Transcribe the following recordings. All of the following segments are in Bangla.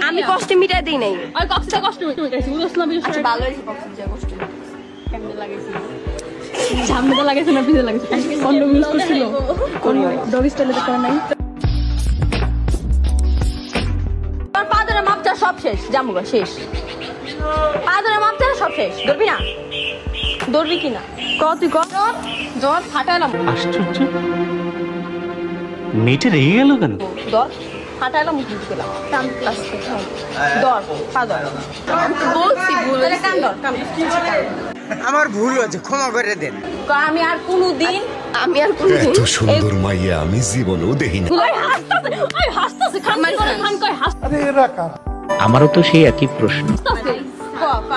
আমি কষ্ট মিটাই দেই নাই। ওই কক্সিটা কষ্ট মিটাইছি বুঝছ না বিষয়। আচ্ছা ভালো হইছে কষ্ট যা কষ্ট কেমনে লাগাইছি সামনে লাগাইছে না পিছে লাগাইছে কন্ডম ইউজ করছিল কোন ডগ স্টাইলে তো করে নাই। তোর পাদরে মাপটা সব শেষ জামুগা শেষ পাদরে মাপটা সব শেষ ধরবি না ধরবি কিনা ক তুই ক জ্বর ফাটাইলাম। আশ্চর্য মেয়েটা রেগে গেল কেন? দর ফাটাইলাম মুখ দিলাম কান প্লাস দর পাদর বলছি ভুল হয়েছে কান দর কান আমার ভুল হয়েছে ক্ষমা করে দেন। আমি আর কোনোদিন এত সুন্দর মাইয়া আমি জীবনেও দেখিনি। হাসতাছে খান কয় আমারও তো সেই একই প্রশ্ন।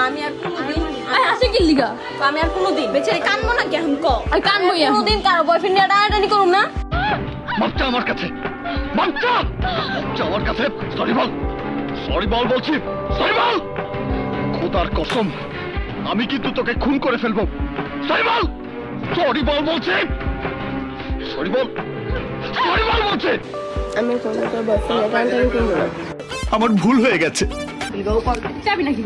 আমি আর কোনোদিন হাসে কি লিগা আমি আর কোনোদিন বেচারি কানবো না কেন ক কানবো কোনোদিন কারো বয়ফ্রেন্ড নিয়ে টানাটানি করুম না। মাপটা আমার কাছে মাপটা আমার কাছে সরি বল বলছি সরি বল খোদার কসম আমি কিন্তু তোকে খুন করে ফেলবো সরি বল বলছি সরি বল বলছি আমি কোনো তোর বয়ফ্রেন্ড টানাটানি করব না। আমার ভুল হয়ে গেছে। চাবি না কি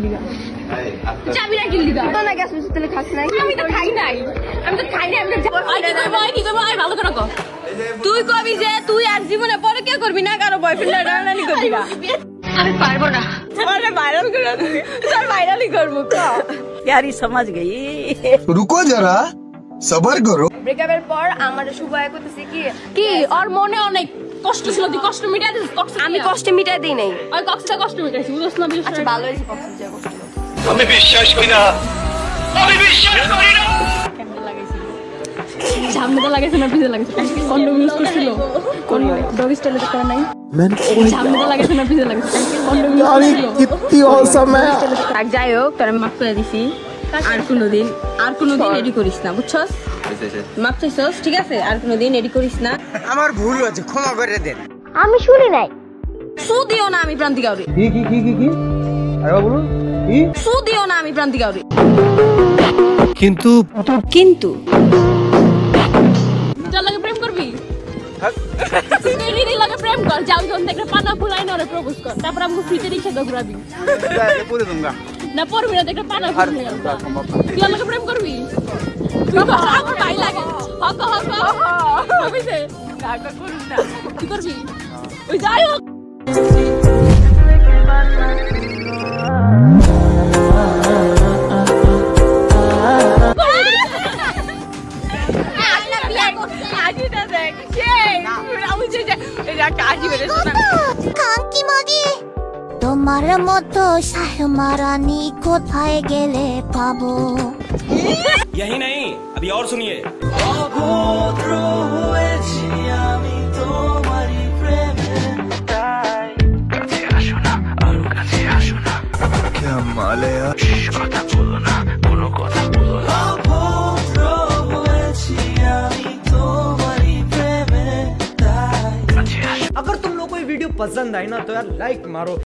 লিগা তো না গ্যাস মিষ্টি তেলে খাস নাই। আমি তো খাই নাই আমি তো কি করবো ভালো করে কর তুই কবি যে তুই আর জীবনে পরে কে করবি না কারো বয়ফ্রেন্ড টানাটানি করবি না। আমি পারবো না আরে ভাইরাল করে তোর ভাইরালই করবো ক यारी समझ गई। রুকো যারা সবার করো। ব্রেকআপের পর আমার শুভায় করতেছে কি ওর মনে অনেক কষ্ট ছিল তুই কষ্ট মিটাই দিস আমি কষ্ট মিটাই দেই নাই। ওই কষ্টটা কষ্ট মিটাইছি বুঝছ না বিষয়। আচ্ছা ভালো হইছে কষ্ট যা কষ্ট আমি বিশ্বাস করি না কেমনে লাগাইছি সামনে তো লাগাইছে না পিছে লাগাইছে কন্ডম ইউজ করছিল কোন ডগ স্টাইলে তো করে নাই সামনে তো লাগাইছে না পিছে লাগাইছে কন্ডম ইউজ করছিল কিত্তি অসম है। আর যাই হোক তোর মাফ করে দিছি আর কোনোদিন এডি করিস না বুঝছস মাফ চাইছস ঠিক আছে আর কোনোদিন এডি করিস না। আমার ভুল হয়েছে ক্ষমা করে দেন। আমি শুনি নাই। সুদিও না আমি প্রান্তিক আউরি কি আরে বলুন কি সুদিও না আমি প্রান্তিক আউরি কিন্তু তোর লাগে প্রেম করবি তুই লাগে প্রেম কর যাও যখন দেখলে পানা ফুলাই নরে প্রপোজ কর তারপর আমাকে ফ্রিতে রিক্সা দে ঘুরাবি পুরো दूंगा না পড়বি না দেখলে পানা ফুলাই তুই আমাকে প্রেম করবি তুই তো আমার ভাই লাগে হক হবিছে কাকা করুন না কি করবি ওই যাই হোক তোমার মতো সাহমারানি কোথায় গেলে পাবো। यही नहीं अभी और सुनिए। क्या मालया কথা বলো না কোনো কথা বলো না अगर तुम लोग को ये वीडियो पसंद आई ना तो यार लाइक मारो।